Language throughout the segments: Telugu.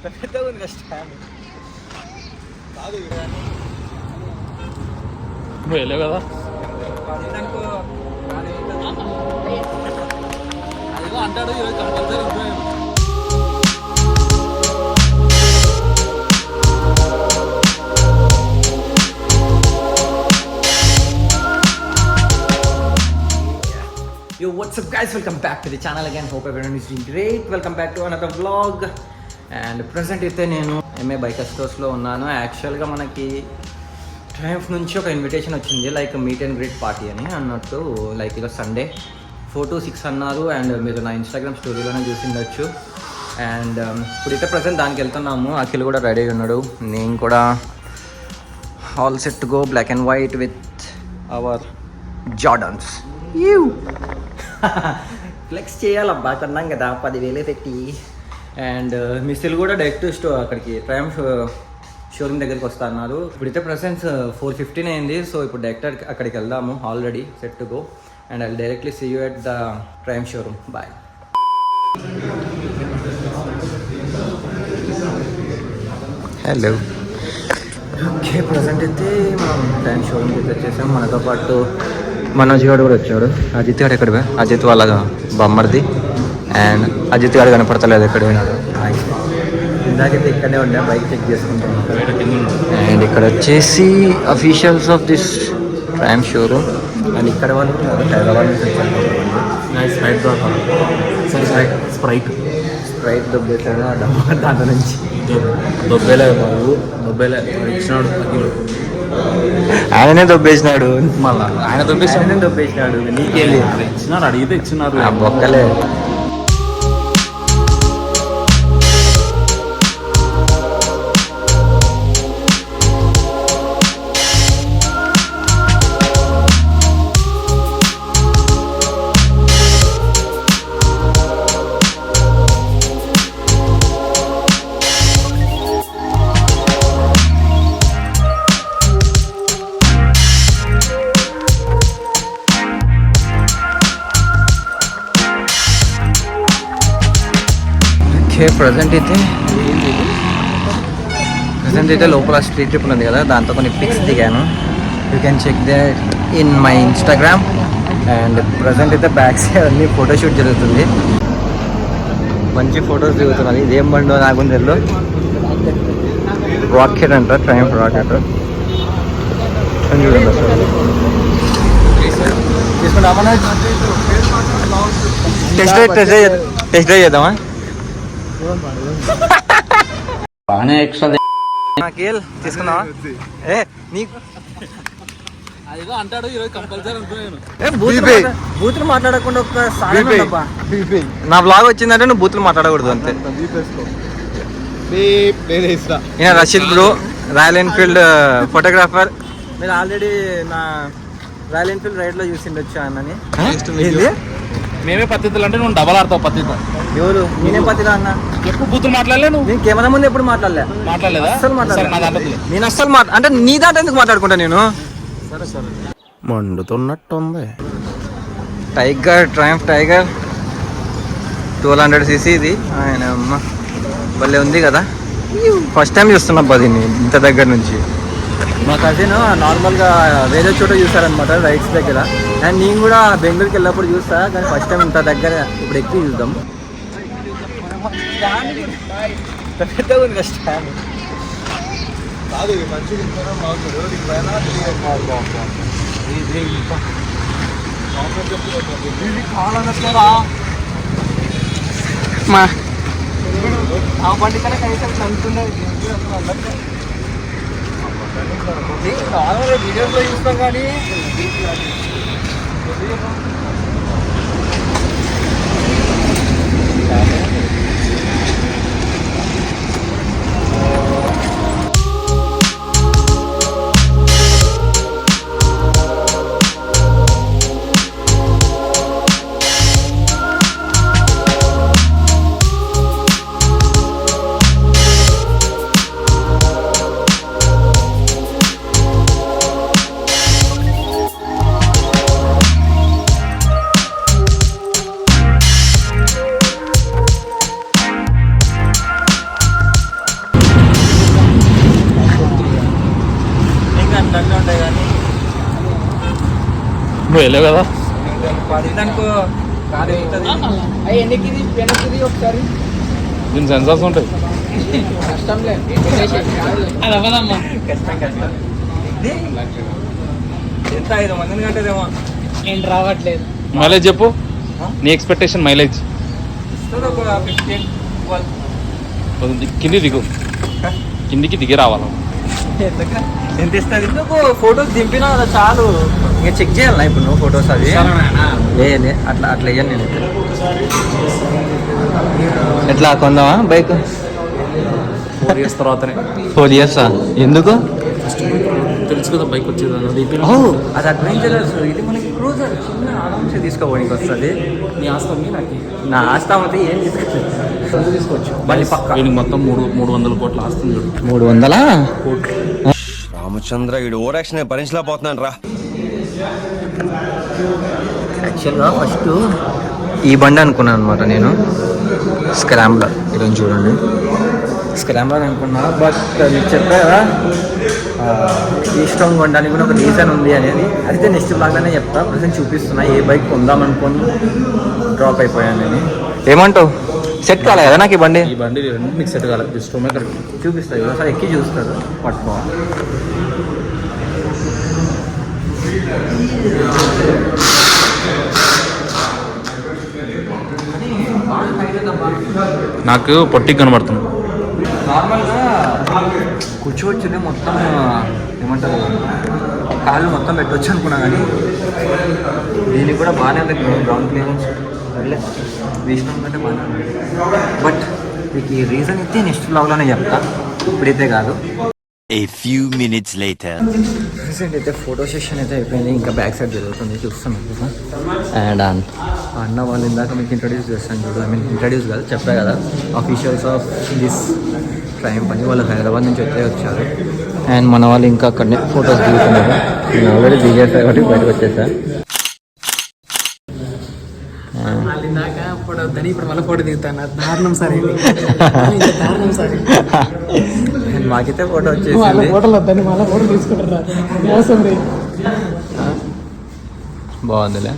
పెద్దగా ఉంది స్టాండ్ వెళ్ళావు కదా అదిగో అంటాడు ఈరోజు compulsory improve. Yo, what's up guys, welcome back to the channel again. Hope everyone is doing great. Welcome back to another vlog. And present అయితే నేను ఎంఏ బైక్ స్టోర్స్లో ఉన్నాను. యాక్చువల్గా మనకి ట్రయంఫ్ నుంచి ఒక ఇన్విటేషన్ వచ్చింది, like meat and greet party అని అన్నట్టు. లైక్ ఇలా సండే 4 to 6 అన్నారు, అండ్ మీరు నా ఇన్స్టాగ్రామ్ స్టోరీలోనే చూసిండొచ్చు. అండ్ ఇప్పుడైతే ప్రజెంట్ దానికి వెళ్తున్నాము. అఖిల్ కూడా రెడీ ఉన్నాడు, నేను కూడా all set to go. Black and white with our Jordans. Flex చేయాలబ్బా, కొన్నాం కదా 10,000 పెట్టి. అండ్ మిస్సిల్ కూడా డైరెక్ట్ అక్కడికి ట్రయంఫ్ షోరూమ్ దగ్గరికి వస్తా అన్నారు. ఇప్పుడైతే ప్రెసెన్స్ 4:15 అయింది. సో ఇప్పుడు డైరెక్ట్ అక్కడికి వెళ్దాము. Already set to go, and I directly see you at the Triumph showroom. Bye. Hello. Okay, present అయితే మనం ట్రయంఫ్ షోరూమ్కి అయితే వచ్చేసాం. మనతో పాటు మనోజ్ గారు కూడా వచ్చాడు. అజిత్ గారు ఎక్కడ, అజిత్ వాళ్ళ బొమ్మర్ది. అండ్ అజిత్ గారు కనపడతలేదు, ఎక్కడ పోయినాడు. ఇందాకైతే ఇక్కడనే ఉండే, బైక్ చెక్ చేసుకుంటాం. అండ్ ఇక్కడ వచ్చేసి officials of this Triumph showroom. And ఇక్కడ వాళ్ళు హైదరాబాద్ నుంచి వచ్చారు. స్ప్రైట్ దొబ్బేసాడు దాంట్లో నుంచి. దొబ్బేలే బాబు, దొబ్బేలే ఇచ్చినాడు. ఆయననే దొబ్బేసినాడు, మళ్ళా ఆయన దొబ్బేసినాడు. నీకేళ్ళి ఇచ్చినారు, అడిగితే ఇచ్చినారు. బొక్కలే. ప్రజెంట్ అయితే లోపల స్ట్రీట్ ట్రిప్ ఉంది కదా, దాంతో కొన్ని పిక్స్ దిగాను. You can check that in my Instagram. And present అయితే బ్యాక్ సైడ్ అన్ని ఫోటోషూట్ జరుగుతుంది, మంచి ఫొటోస్ దిగుతున్నది. ఇదేం బండో నాకు తెలియదు. రాకెట్ అంట, ట్రయంఫ్ రాకెట్. చూడండి తీసుకుంటామా, టెస్ట్ డ్రైవ్ చేద్దామా? బాగానే ఎక్స్ట్రా తీసుకున్నావా? అదిగో అంటాడు ఈరోజు కంపల్సరీ బూతులు మాట్లాడకుండా నా బ్లాగ్ వచ్చిందంటే నువ్వు బూతులు మాట్లాడకూడదు అంతే. ఈయన Rashid bro, royal Enfield photographer. మీరు ఆల్రెడీ నా రాయల్ ఎన్ఫీల్డ్ రైడ్లో చూసిండొచ్చు అన్నని. మేమే పద్ధతులు అంటే నువ్వు డబల్ ఆడతావు పద్ధతి. ఎవరు? నేనేం పద్ధతి అన్న? ఎక్కువ బూతులు మాట్లాడలే నువ్వు. నేను కెమెరా ముందు ఎప్పుడు మాట్లాడలేదా? అస్సలు మాట్లాడలేదు నేను. అస్సలు అంటే నీ దాంట్లో ఎందుకు మాట్లాడుకుంటా నేను? సరే సరే, మండుతున్నట్టుంది. టైగర్, ట్రయంఫ్ టైగర్ 1200cc ఇది. ఆయన అమ్మ భలే ఉంది కదా. ఫస్ట్ టైం చూస్తున్నా దీన్ని ఇంత దగ్గర నుంచి. మా కజిన్ నార్మల్గా వేరే చోట చూసారనమాట, రైడ్స్ దగ్గర. అండ్ నేను కూడా బెంగళూరుకి వెళ్ళినప్పుడు చూస్తా, కానీ ఫస్ట్ టైం ఇంత దగ్గర ఇప్పుడు ఎక్కువ చూద్దాం. పెద్దగా ఉంది స్టాండ్. ఆ బండి కన్నా కనీసం చదువుతున్నది. వీడియోస్లో చూస్తాం కానీ అన్నీ ఉంటాయి కానీ నువ్వు వెళ్ళావు కదా పడిందనుకో కారు వెళ్తుంది. ఎన్నికిది ఒకసారి దీని సెన్సార్స్ ఉంటాయి. కష్టంలే అది అవ్వదమ్మా. కష్టం ఇది ఎంత 5 మందిని కంటేదేమో ఏంటి రావట్లేదు. మైలేజ్ చెప్పు, నీ ఎక్స్పెక్టేషన్ మైలేజ్. ఇస్తుంది ఒక 15, 12. కింది దిగు, కిందికి దిగి రావాలి. ఎంత ఇస్తుంది? ఎందుకు ఫొటోస్ దింపినా కదా చాలు. ఇంకా చెక్ చేయాలా ఇప్పుడు నువ్వు ఫొటోస్ అవి? లే అట్లా వేయను నేను. ఎట్లా కొందామా బైక్? 4 years తర్వాతనే. 4 years ఎందుకు? తెలుసు కదా బైక్ వచ్చేది. అది అడ్వెంచరస్. ఇది మనకి క్రూజర్, చిన్న ఆరామ్సే తీసుకోవడానికి వస్తుంది. నీ ఆస్తి నాకు నా ఆస్తామతి ఏం తీసుకోవచ్చు బండి పక్క. దీనికి మొత్తం 300 కోట్ల ఆస్తుంది చూడు. 300 కోట్లు. రామచంద్ర ఈడు ఓవర్ యాక్షన్ భరించలేకపోతున్నాను రా. యాక్చువల్గా ఫస్ట్ ఈ బండి అనుకున్నాను అనమాట నేను, స్క్రాంబ్లర్. ఈరోజు చూడండి స్క్రాంబ్లర్ అనుకున్నా. బట్ మీకు చెప్పా కదా ఈ స్ట్రాంగ్ కొనడానికి కూడా ఒక రీజన్ ఉంది అనేది. అయితే నెక్స్ట్ బ్లాగ్లోనే చెప్తా. ప్రజెంట్ చూపిస్తున్నా ఏ బైక్ కొందామనుకొని డ్రాప్ అయిపోయాను నేను. ఏమంటావు? సెట్ కాలే కదా నాకు ఈ బండి. ఈ బండి రెండు మీకు సెట్ కాలేదు. జస్ట్ చూపిస్తుంది ఒకసారి ఎక్కి చూస్తారు పట్టుకో. నాకు పొట్టి కనబడుతుంది. నార్మల్గా కూర్చోవచ్చునే, మొత్తం ఏమంటారు కాళ్ళు మొత్తం పెట్టవచ్చు అనుకున్నా కానీ దీనికి కూడా బాగానే ఉంది. గ్రౌండ్ క్లియరెన్స్ విష్ణు కంటే బాగానే ఉంది. బట్ మీకు ఈ రీజన్ అయితే నెక్స్ట్ బ్లాగ్లోనే చెప్తా, ఇప్పుడైతే కాదు. A few minutes later. Recent అయితే ఫోటో సెషన్ అయితే అయిపోయింది. ఇంకా బ్యాక్ సైడ్ జరుగుతుంది చూస్తున్నాం కదా. అండ్ అన్న వాళ్ళు ఇందాక మీకు ఇంట్రడ్యూస్ చేస్తాను చూడు. ఇంట్రడ్యూస్ కాదు, చెప్పా కదా, అఫీషియల్స్ ఆఫ్ దిస్ ట్రైమ్ పని వాళ్ళు హైదరాబాద్ నుంచి వచ్చారు. అండ్ మన వాళ్ళు ఇంకా అక్కడనే ఫొటోస్ దిగుతున్నారు. నేను ఆల్రెడీ దిగేసా కాబట్టి బయటకు వచ్చేసా. వాళ్ళు ఇందాక ఫోటో వద్దని ఇప్పుడు మళ్ళీ ఫోటో దిగుతాను. దారుణం సరే, దారుణం సరే. మాకైతే ఫోటో వాళ్ళ వచ్చేసి ఫోటోలు వద్దని మళ్ళీ ఫోటో తీసుకుంటారు. మోసం రే. బాగుందిలే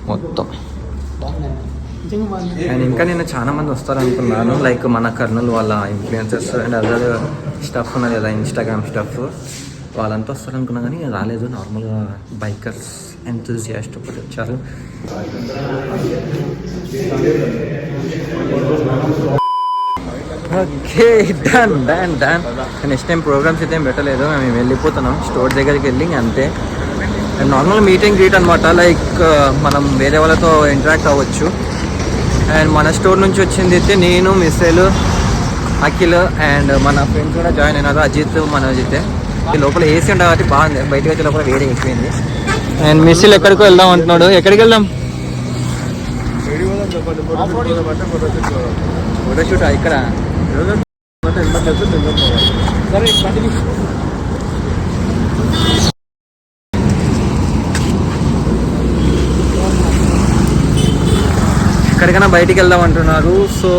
మొత్తం. నిజంగా బాగుంది. అండ్ ఇంకా నేను చాలా మంది వస్తారనుకున్నాను, లైక్ మన కర్నూలు వాళ్ళ ఇన్ఫ్లుయెన్సర్స్ అండ్ అదర్ స్టఫ్ ఉన్నది కదా, ఇన్స్టాగ్రామ్ స్టఫ్, వాళ్ళంతా వస్తారనుకున్నా కానీ రాలేదు. నార్మల్గా బైకర్స్ ఎంతూజియాస్ట్ ఒకటి వచ్చారు. Okay, done done done. Next time programs అయితే ఏం పెట్టలేదు, మేము వెళ్ళిపోతున్నాం స్టోర్ దగ్గరికి వెళ్ళి అంతే. And normal meet and greet అనమాట, లైక్ మనం వేరే వాళ్ళతో ఇంటరాక్ట్ అవ్వచ్చు. అండ్ మన స్టోర్ నుంచి వచ్చింది అయితే నేను, మిస్సెల్, అఖిల్ అండ్ మన ఫ్రెండ్స్ కూడా జాయిన్ అయినారు, అజిత్, మనోజ్. అయితే లోపల ఏసీ ఉంటుంది కాబట్టి బాగుంది, బయటకు వచ్చే లోపల వేరే ఎక్కువైంది. అండ్ మిస్సిల్ ఎక్కడికో వెళ్దాం అంటున్నాడు. ఎక్కడికి వెళ్దాం? ఫోటోషూట్ ఇక్కడ. సరే కంటిన్యూ. ఎక్కడికైనా బయటికి వెళ్దాం అంటున్నారు. సో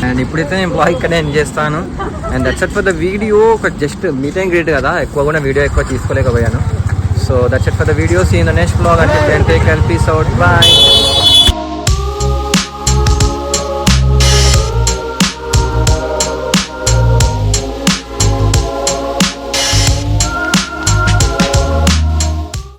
అండ్ ఇప్పుడైతే నేను బ్లాగ్ ఇక్కడే ఎండ్ చేస్తాను. And that's it for the video. ఒక జస్ట్ మీట్ అండ్ గ్రీట్ కదా, ఎక్కువ కూడా వీడియో ఎక్కువ తీసుకోలేకపోయాను. So that's it for the video. See in the next vlog. అంటే take care, peace out, bye.